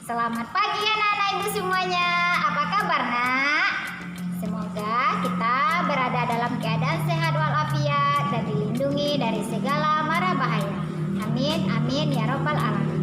Selamat pagi anak-anak ibu semuanya. Apa kabar nak? Semoga kita berada dalam keadaan sehat walafiat dan dilindungi dari segala mara bahaya. Amin, amin ya robbal alamin.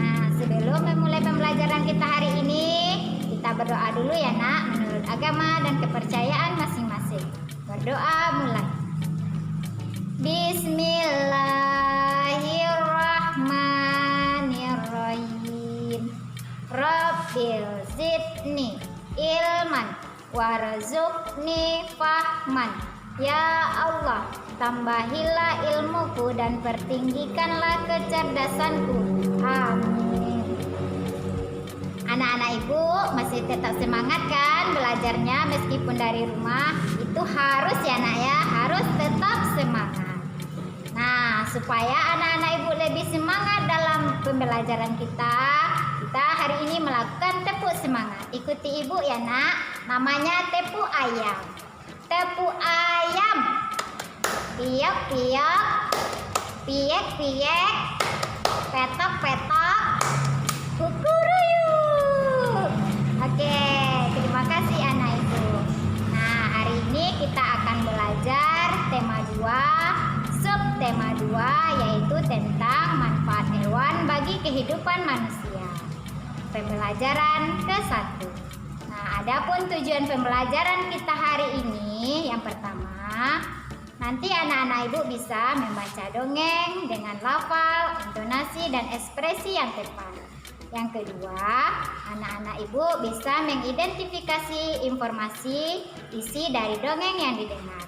Nah, sebelum memulai pembelajaran kita hari ini, kita berdoa dulu ya nak, menurut agama dan kepercayaan masing-masing. Berdoa mulai. Bismillahirrahmanirrahim. Rabbil zidni ilman warzuqni fahman. Ya Allah, tambahilah ilmuku dan pertinggikanlah kecerdasanku. Amin. Anak-anak ibu masih tetap semangat kan belajarnya meskipun dari rumah? Itu harus ya nak ya, harus tetap semangat. Nah, supaya anak-anak ibu lebih semangat dalam pembelajaran kita hari ini melakukan tepuk semangat. Ikuti ibu ya nak, namanya tepuk ayam. Tepuk ayam. Piok-piok, piek-piek, petok-petok, kukuruyuk. Oke, terima kasih anak ibu. Nah, hari ini kita akan belajar tema 2, subtema 2, yaitu tentang manfaat hewan bagi kehidupan manusia. Pembelajaran ke-1. Nah, adapun tujuan pembelajaran kita hari ini, yang pertama, nanti anak-anak ibu bisa membaca dongeng dengan lafal, intonasi, dan ekspresi yang tepat. Yang kedua, anak-anak ibu bisa mengidentifikasi informasi isi dari dongeng yang didengar.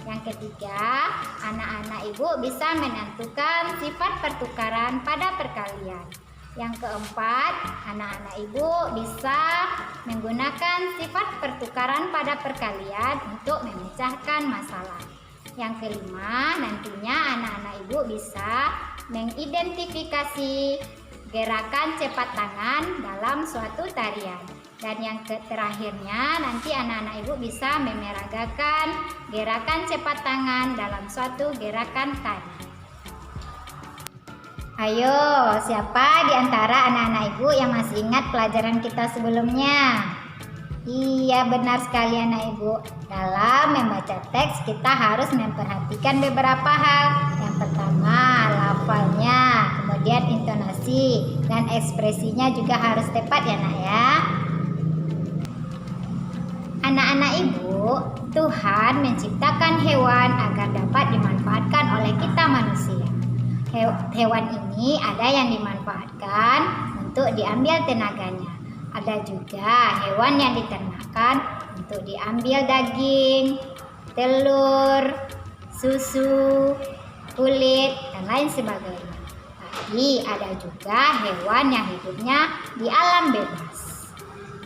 Yang ketiga, anak-anak ibu bisa menentukan sifat pertukaran pada perkalian. Yang keempat, anak-anak ibu bisa menggunakan sifat pertukaran pada perkalian untuk memecahkan masalah. Yang kelima, nantinya anak-anak ibu bisa mengidentifikasi gerakan cepat tangan dalam suatu tarian. Dan yang terakhirnya, nanti anak-anak ibu bisa memeragakan gerakan cepat tangan dalam suatu gerakan tari. Ayo, siapa di antara anak-anak ibu yang masih ingat pelajaran kita sebelumnya? Iya, benar sekali anak ibu. Dalam membaca teks kita harus memperhatikan beberapa hal. Yang pertama, lafalnya, kemudian intonasi dan ekspresinya juga harus tepat ya nak ya. Anak-anak ibu, Tuhan menciptakan hewan agar dapat dimanfaatkan oleh kita manusia. Hewan ini ada yang dimanfaatkan untuk diambil tenaganya. Ada juga hewan yang diternakan untuk diambil daging, telur, susu, kulit, dan lain sebagainya. Tapi ada juga hewan yang hidupnya di alam bebas.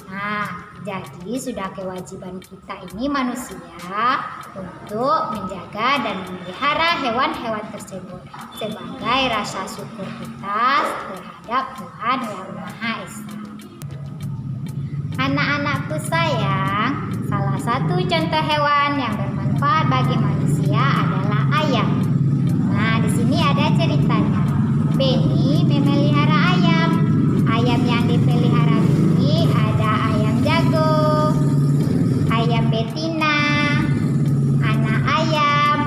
Nah, jadi sudah kewajiban kita ini manusia untuk menjaga dan memelihara hewan-hewan tersebut sebagai rasa syukur kita terhadap Tuhan Yang Maha Esa. Anak-anakku sayang, salah satu contoh hewan yang bermanfaat bagi manusia adalah ayam. Nah, di sini ada ceritanya. Benny memelihara ayam. Ayam yang dipelihara Benny ada ayam jago, ayam betina, anak ayam.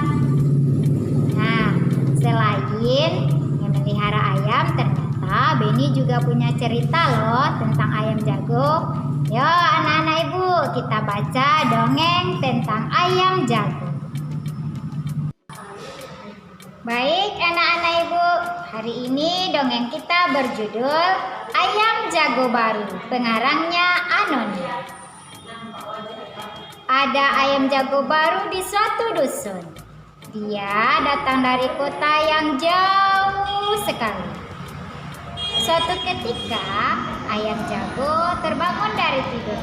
Nah, selain memelihara ayam, ternyata Benny juga punya cerita loh tentang ayam jago. Yo anak-anak ibu, kita baca dongeng tentang ayam jago. Baik anak-anak ibu, hari ini dongeng kita berjudul Ayam Jago Baru, pengarangnya Anoni. Ada ayam jago baru di suatu dusun. Dia datang dari kota yang jauh sekali. Suatu ketika, ayam jago terbangun dari tidur.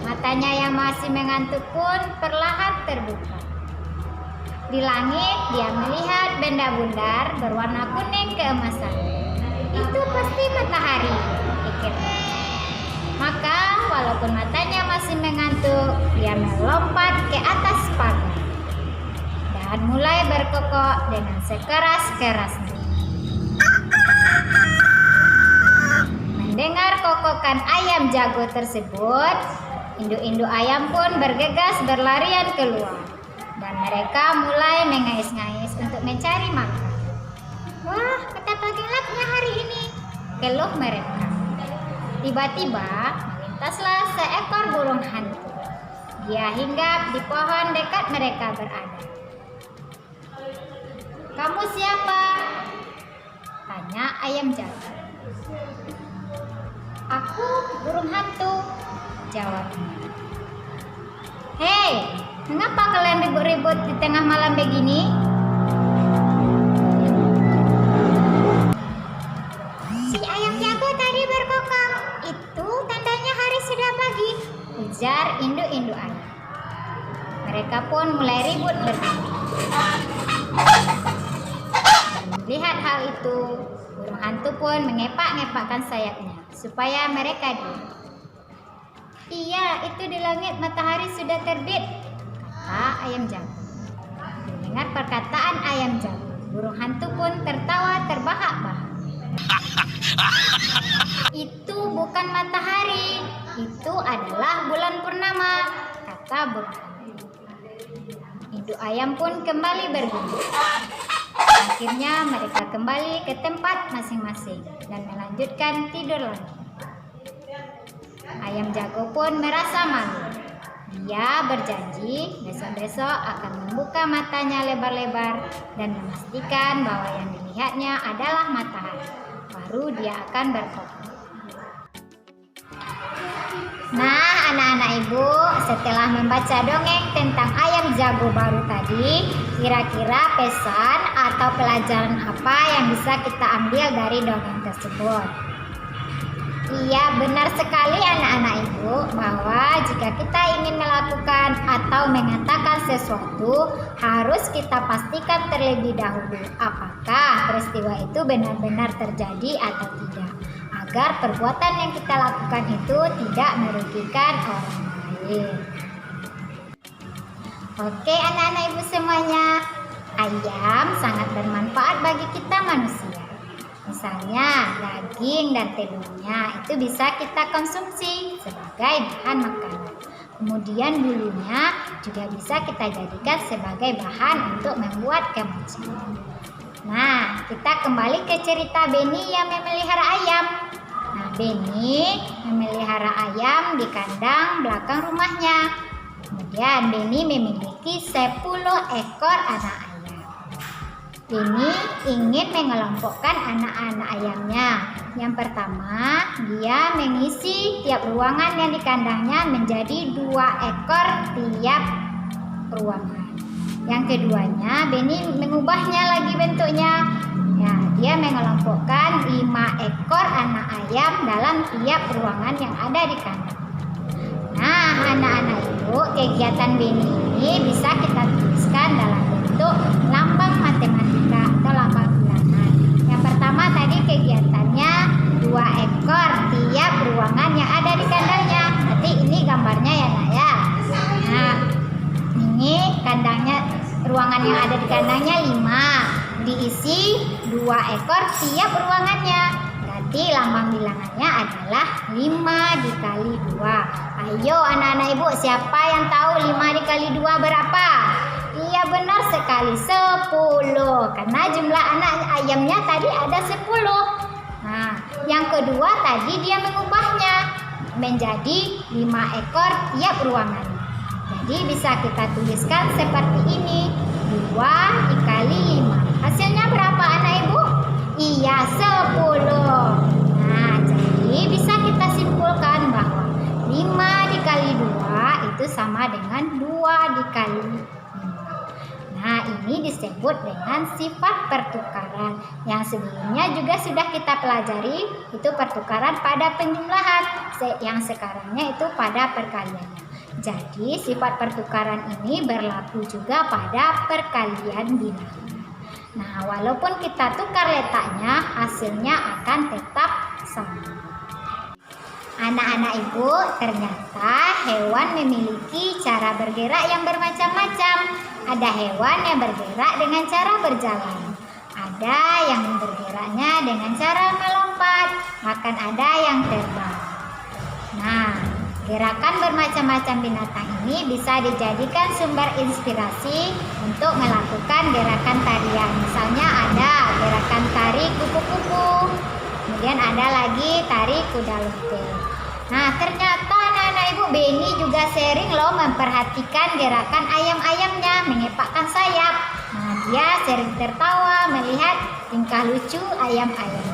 Matanya yang masih mengantuk pun perlahan terbuka. Di langit, dia melihat benda bundar berwarna kuning keemasan. Itu pasti matahari, pikirnya. Maka, walaupun matanya masih mengantuk, dia melompat ke atas pagar dan mulai berkokok dengan sekeras-kerasnya. Mendengar mengelompokkan ayam jago tersebut, induk-induk ayam pun bergegas berlarian keluar. Dan mereka mulai mengais-ngais untuk mencari makan. Wah, betapa gelapnya hari ini, keluh mereka. Tiba-tiba melintaslah seekor burung hantu. Dia hinggap di pohon dekat mereka berada. "Kamu siapa?" tanya ayam jago. "Aku burung hantu," jawabnya. "Hei, mengapa kalian ribut-ribut di tengah malam begini?" "Si ayam jago tadi berkokok. Itu tandanya hari sudah pagi," ujar induk-induk ayam. Mereka pun mulai ribut berdua. Melihat hal itu, burung hantu pun mengepak-ngepakkan sayapnya supaya mereka diam. "Iya, itu di langit matahari sudah terbit," kata ayam jago. Mendengar perkataan ayam jago, burung hantu pun tertawa terbahak-bahak. "Itu bukan matahari, itu adalah bulan purnama," kata burung hantu. Induk ayam pun kembali bergumul. Akhirnya mereka kembali ke tempat masing-masing dan melanjutkan tidur lagi. Ayam jago pun merasa malu. Dia berjanji besok-besok akan membuka matanya lebar-lebar dan memastikan bahwa yang dilihatnya adalah matahari. Baru dia akan berkokok. Nah, anak-anak ibu, setelah membaca dongeng tentang ayam jago baru tadi, kira-kira pesan atau pelajaran apa yang bisa kita ambil dari dongeng tersebut? Iya, benar sekali anak-anak ibu, bahwa jika kita ingin melakukan atau mengatakan sesuatu, harus kita pastikan terlebih dahulu apakah peristiwa itu benar-benar terjadi atau tidak, agar perbuatan yang kita lakukan itu tidak merugikan orang lain. Oke anak-anak ibu semuanya, ayam sangat bermanfaat bagi kita manusia. Misalnya daging dan telurnya itu bisa kita konsumsi sebagai bahan makanan. Kemudian bulunya juga bisa kita jadikan sebagai bahan untuk membuat kemeja. Nah, kita kembali ke cerita Benny yang memelihara ayam. Nah, Benny memelihara ayam di kandang belakang rumahnya. Kemudian Benny memiliki 10 ekor anak ayam. Benny ingin mengelompokkan anak-anak ayamnya. Yang pertama, dia mengisi tiap ruangan yang di kandangnya menjadi 2 ekor tiap ruangan. Yang keduanya, Benny mengubahnya lagi bentuknya. Ya, dia mengelompokkan 5 ekor anak ayam dalam tiap ruangan yang ada di kandang. Nah, anak-anak ibu, kegiatan Benny ini bisa kita tuliskan dalam bentuk lambang matematika atau lambang bilangan. Yang pertama tadi kegiatannya 2 ekor tiap ruangan yang ada di kandangnya. Nanti ini gambarnya ya nak ya. Nah, ini kandangnya, ruangan yang ada di kandangnya 5, diisi 2 ekor tiap ruangannya. Berarti lambang bilangannya adalah 5 dikali 2. Ayo anak-anak ibu, siapa yang tahu 5 dikali 2 berapa? Iya benar sekali, 10. Karena jumlah anak ayamnya tadi ada 10. Nah, yang kedua tadi dia mengubahnya menjadi 5 ekor tiap ruangan. Jadi bisa kita tuliskan seperti ini, 2 dikali 5. Hasilnya berapa anak ibu? Iya, 10. Nah, jadi bisa kita simpulkan bahwa 5 dikali 2 itu sama dengan 2 dikali 5. Nah, ini disebut dengan sifat pertukaran. Yang sebelumnya juga sudah kita pelajari, itu pertukaran pada penjumlahan. Yang sekarangnya itu pada perkaliannya. Jadi, sifat pertukaran ini berlaku juga pada perkalian bilangan. Nah, walaupun kita tukar letaknya, hasilnya akan tetap sama. Anak-anak ibu, ternyata hewan memiliki cara bergerak yang bermacam-macam. Ada hewan yang bergerak dengan cara berjalan. Ada yang bergeraknya dengan cara melompat, bahkan ada yang terbang. Nah, gerakan bermacam-macam binatang ini bisa dijadikan sumber inspirasi untuk melakukan gerakan tarian. Misalnya ada gerakan tari kupu-kupu, kemudian ada lagi tari kuda lumping. Nah, ternyata anak-anak ibu, Beni juga sering loh memperhatikan gerakan ayam-ayamnya mengepakkan sayap. Nah, dia sering tertawa melihat tingkah lucu ayam-ayam.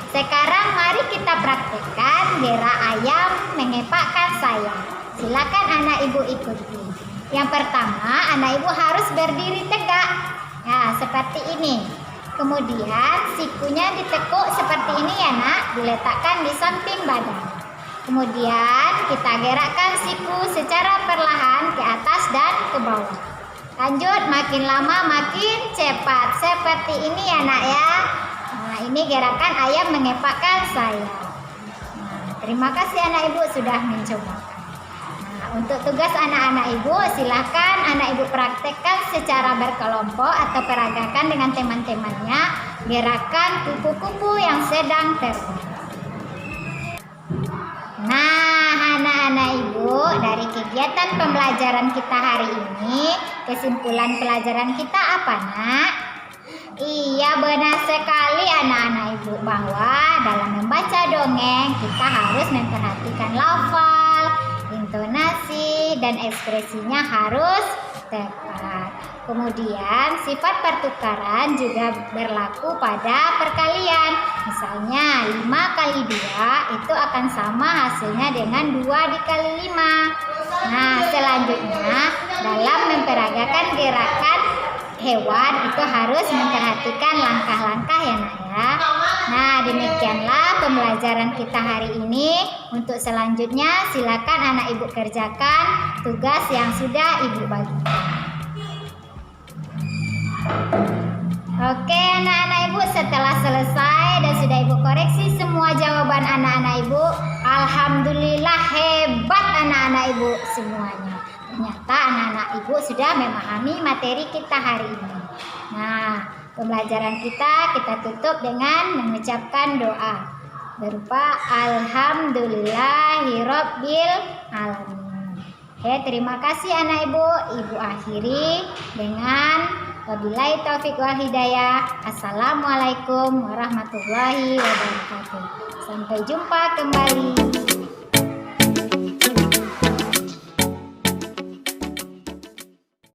Sekarang mari kita praktekkan gerak ayam mengepakkan sayap. Silakan anak ibu ikuti. Yang pertama, anak ibu harus berdiri tegak. Ya, seperti ini. Kemudian sikunya ditekuk seperti ini ya nak, diletakkan di samping badan. Kemudian kita gerakkan siku secara perlahan ke atas dan ke bawah. Lanjut, makin lama makin cepat. Seperti ini ya nak ya. Nah, ini gerakan ayam mengepakkan sayap. Nah, terima kasih anak ibu sudah mencoba. Nah, untuk tugas anak-anak ibu, silahkan anak ibu praktekkan secara berkelompok atau peragakan dengan teman-temannya gerakan kupu-kupu yang sedang terbang. Nah, anak-anak ibu, dari kegiatan pembelajaran kita hari ini, kesimpulan pelajaran kita apa nak? Iya, benar sekali anak-anak ibu, bahwa dalam membaca dongeng kita harus memperhatikan lafal, intonasi, dan ekspresinya harus tepat. Kemudian sifat pertukaran juga berlaku pada perkalian. Misalnya 5 kali 2 itu akan sama hasilnya dengan 2 dikali 5. Nah, selanjutnya dalam memperagakan gerakan hewan itu harus memperhatikan langkah-langkah ya nak ya. Nah, demikianlah pembelajaran kita hari ini. Untuk selanjutnya silakan anak ibu kerjakan tugas yang sudah ibu bagikan. Oke anak-anak ibu, setelah selesai dan sudah ibu koreksi semua jawaban anak-anak ibu, alhamdulillah hebat anak-anak ibu semuanya. Ternyata anak-anak ibu sudah memahami materi kita hari ini. Nah, pembelajaran kita tutup dengan mengucapkan doa berupa alhamdulillahirabbil alamin. Oke, terima kasih anak ibu. Ibu akhiri dengan wabillahi taufiq wal hidayah. Assalamualaikum warahmatullahi wabarakatuh. Sampai jumpa kembali.